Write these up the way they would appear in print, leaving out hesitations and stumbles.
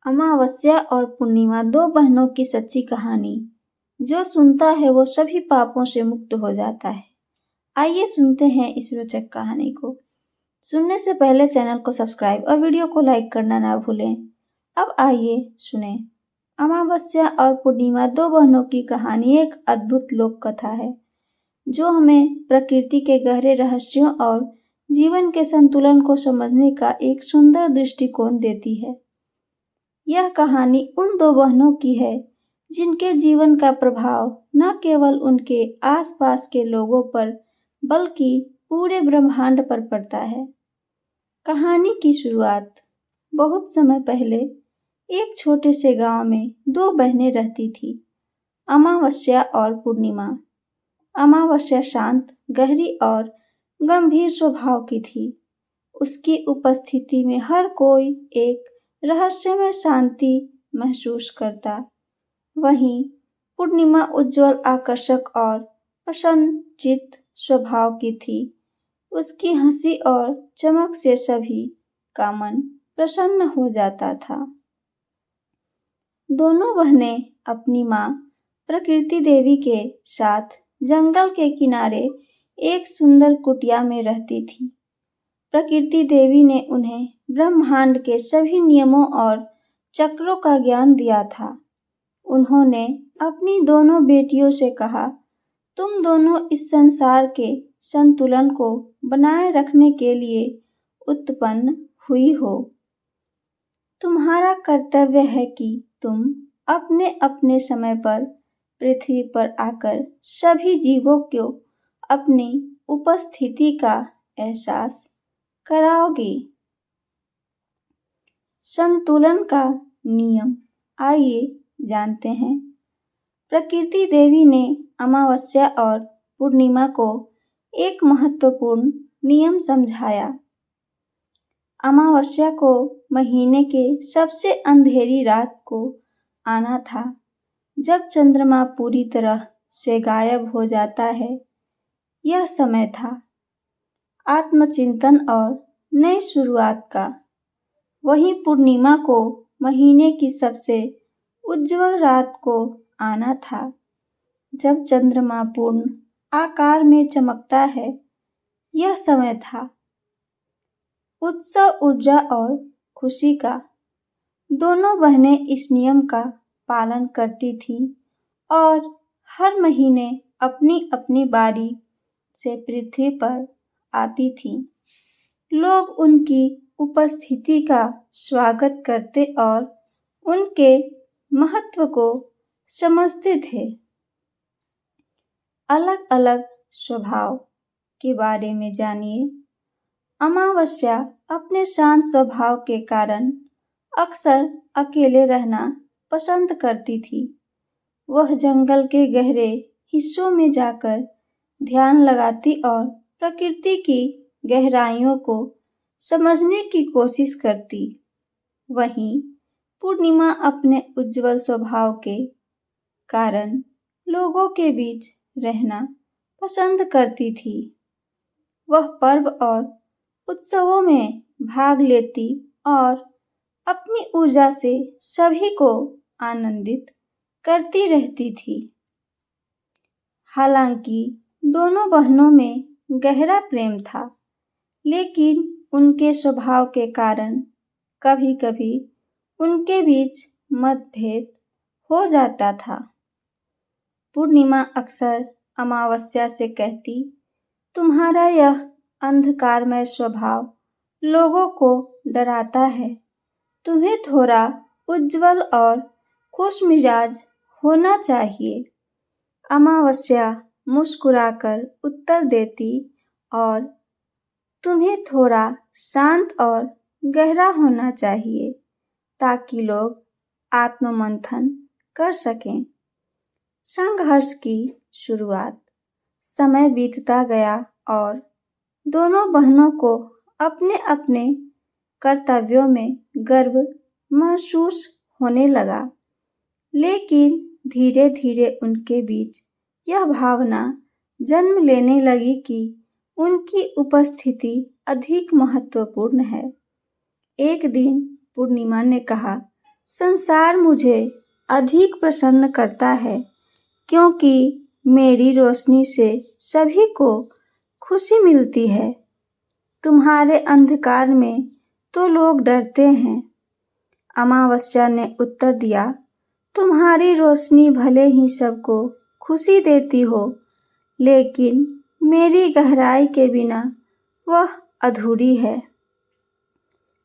अमावस्या और पूर्णिमा दो बहनों की सच्ची कहानी। जो सुनता है वो सभी पापों से मुक्त हो जाता है। आइए सुनते हैं इस रोचक कहानी को। सुनने से पहले चैनल को सब्सक्राइब और वीडियो को लाइक करना ना भूलें। अब आइए सुने। अमावस्या और पूर्णिमा दो बहनों की कहानी एक अद्भुत लोक कथा है जो हमें प्रकृति के गहरे रहस्यों और जीवन के संतुलन को समझने का एक सुंदर दृष्टिकोण देती है। यह कहानी उन दो बहनों की है जिनके जीवन का प्रभाव न केवल उनके आसपास के लोगों पर बल्कि पूरे ब्रह्मांड पर पड़ता है। कहानी की शुरुआत बहुत समय पहले एक छोटे से गांव में दो बहनें रहती थी, अमावस्या और पूर्णिमा। अमावस्या शांत, गहरी और गंभीर स्वभाव की थी। उसकी उपस्थिति में हर कोई एक रहस्यमय शांति महसूस करता। वहीं पूर्णिमा उज्जवल, आकर्षक और प्रसन्नचित्त स्वभाव की थी। उसकी हंसी और चमक से सभी का मन प्रसन्न हो जाता था। दोनों बहनें अपनी मां प्रकृति देवी के साथ जंगल के किनारे एक सुंदर कुटिया में रहती थी। प्रकृति देवी ने उन्हें ब्रह्मांड के सभी नियमों और चक्रों का ज्ञान दिया था। उन्होंने अपनी दोनों बेटियों से कहा, तुम दोनों इस संसार के संतुलन को बनाए रखने के लिए उत्पन्न हुई हो। तुम्हारा कर्तव्य है कि तुम अपने अपने समय पर पृथ्वी पर आकर सभी जीवों को अपनी उपस्थिति का एहसास कराओगे। संतुलन का नियम आइए जानते हैं। प्रकृति देवी ने अमावस्या और पूर्णिमा को एक महत्वपूर्ण नियम समझाया। अमावस्या को महीने के सबसे अंधेरी रात को आना था, जब चंद्रमा पूरी तरह से गायब हो जाता है। यह समय था आत्मचिंतन और नई शुरुआत का। वहीं पूर्णिमा को महीने की सबसे उज्जवल रात को आना था, जब चंद्रमा पूर्ण आकार में चमकता है। यह समय था उत्सव, ऊर्जा और खुशी का। दोनों बहनें इस नियम का पालन करती थीं और हर महीने अपनी अपनी बारी से पृथ्वी पर आती थीं। लोग उनकी उपस्थिति का स्वागत करते और उनके महत्व को समझते थे। अलग अलग स्वभाव के बारे में जानिए। अमावस्या अपने शांत स्वभाव के कारण अक्सर अकेले रहना पसंद करती थी। वह जंगल के गहरे हिस्सों में जाकर ध्यान लगाती और प्रकृति की गहराइयों को समझने की कोशिश करती। वहीं पूर्णिमा अपने उज्जवल स्वभाव के कारण लोगों के बीच रहना पसंद करती थी। वह पर्व और उत्सवों में भाग लेती और अपनी ऊर्जा से सभी को आनंदित करती रहती थी। हालांकि दोनों बहनों में गहरा प्रेम था, लेकिन उनके स्वभाव के कारण कभी-कभी उनके बीच मतभेद हो जाता था। पूर्णिमा अक्सर अमावस्या से कहती, तुम्हारा यह अंधकारमय स्वभाव लोगों को डराता है। तुम्हें थोड़ा उज्जवल और खुशमिजाज होना चाहिए। अमावस्या मुस्कुराकर उत्तर देती और तुम्हें थोड़ा शांत और गहरा होना चाहिए ताकि लोग आत्ममंथन कर सकें। संघर्ष की शुरुआत। समय बीतता गया और दोनों बहनों को अपने अपने कर्तव्यों में गर्व महसूस होने लगा, लेकिन धीरे धीरे उनके बीच यह भावना जन्म लेने लगी कि उनकी उपस्थिति अधिक महत्वपूर्ण है। एक दिन पूर्णिमा ने कहा, संसार मुझे अधिक प्रसन्न करता है, क्योंकि मेरी रोशनी से सभी को खुशी मिलती है। तुम्हारे अंधकार में तो लोग डरते हैं। अमावस्या ने उत्तर दिया, तुम्हारी रोशनी भले ही सबको खुशी देती हो, लेकिन मेरी गहराई के बिना वह अधूरी है।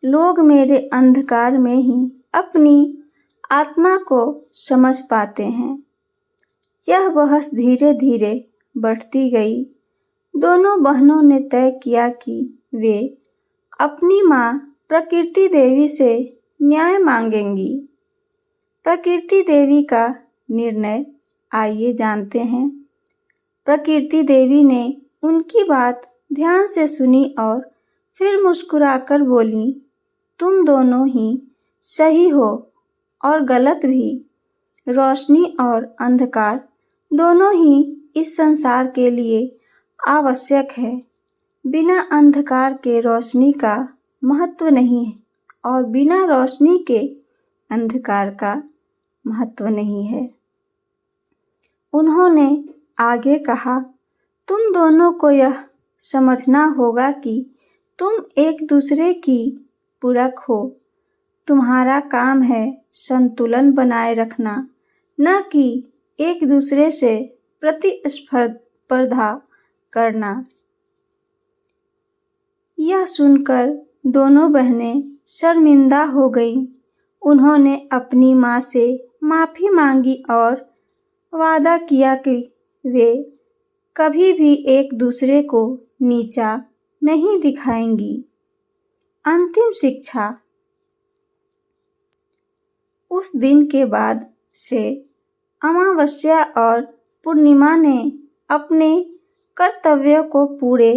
लोग मेरे अंधकार में ही अपनी आत्मा को समझ पाते हैं। यह बहस धीरे धीरे बढ़ती गई। दोनों बहनों ने तय किया कि वे अपनी माँ प्रकृति देवी से न्याय मांगेंगी। प्रकृति देवी का निर्णय आइए जानते हैं। प्रकृति देवी ने उनकी बात ध्यान से सुनी और फिर मुस्कुराकर बोली, तुम दोनों ही सही हो और गलत भी। रोशनी और अंधकार दोनों ही इस संसार के लिए आवश्यक है। बिना अंधकार के रोशनी का महत्व नहीं है और बिना रोशनी के अंधकार का महत्व नहीं है। उन्होंने आगे कहा, तुम दोनों को यह समझना होगा कि तुम एक दूसरे की पूरक हो। तुम्हारा काम है संतुलन बनाए रखना, न कि एक दूसरे से प्रतिस्पर्धा करना। यह सुनकर दोनों बहनें शर्मिंदा हो गईं। उन्होंने अपनी माँ से माफ़ी मांगी और वादा किया कि वे कभी भी एक दूसरे को नीचा नहीं दिखाएंगी। अंतिम शिक्षा। उस दिन के बाद से अमावस्या और पूर्णिमा ने अपने कर्तव्यों को पूरे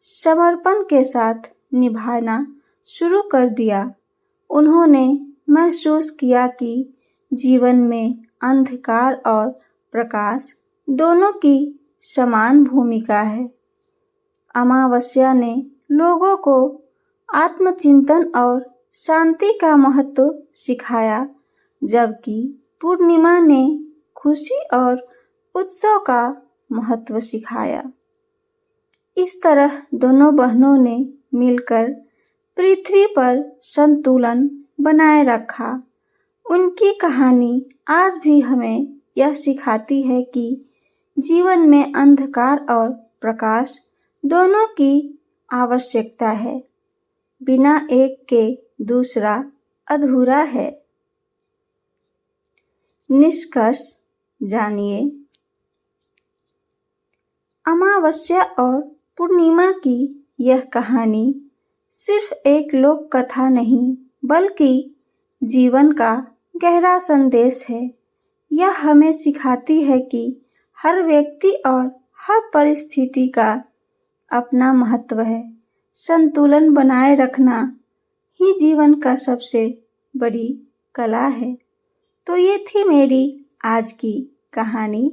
समर्पण के साथ निभाना शुरू कर दिया। उन्होंने महसूस किया कि जीवन में अंधकार और प्रकाश दोनों की समान भूमिका है। अमावस्या ने लोगों को आत्मचिंतन और शांति का महत्व सिखाया, जबकि पूर्णिमा ने खुशी और उत्सव का महत्व सिखाया। इस तरह दोनों बहनों ने मिलकर पृथ्वी पर संतुलन बनाए रखा। उनकी कहानी आज भी हमें यह सिखाती है कि जीवन में अंधकार और प्रकाश दोनों की आवश्यकता है। बिना एक के दूसरा अधूरा है। निष्कर्ष जानिए। अमावस्या और पूर्णिमा की यह कहानी सिर्फ एक लोक कथा नहीं, बल्कि जीवन का गहरा संदेश है। यह हमें सिखाती है कि हर व्यक्ति और हर परिस्थिति का अपना महत्व है। संतुलन बनाए रखना ही जीवन का सबसे बड़ी कला है। तो ये थी मेरी आज की कहानी,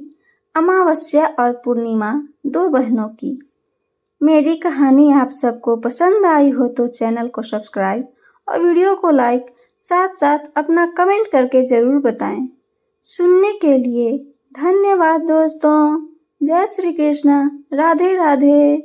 अमावस्या और पूर्णिमा, दो बहनों की। मेरी कहानी आप सबको पसंद आई हो तो चैनल को सब्सक्राइब और वीडियो को लाइक, साथ साथ अपना कमेंट करके ज़रूर बताएं। सुनने के लिए धन्यवाद दोस्तों। जय श्री कृष्ण। राधे राधे।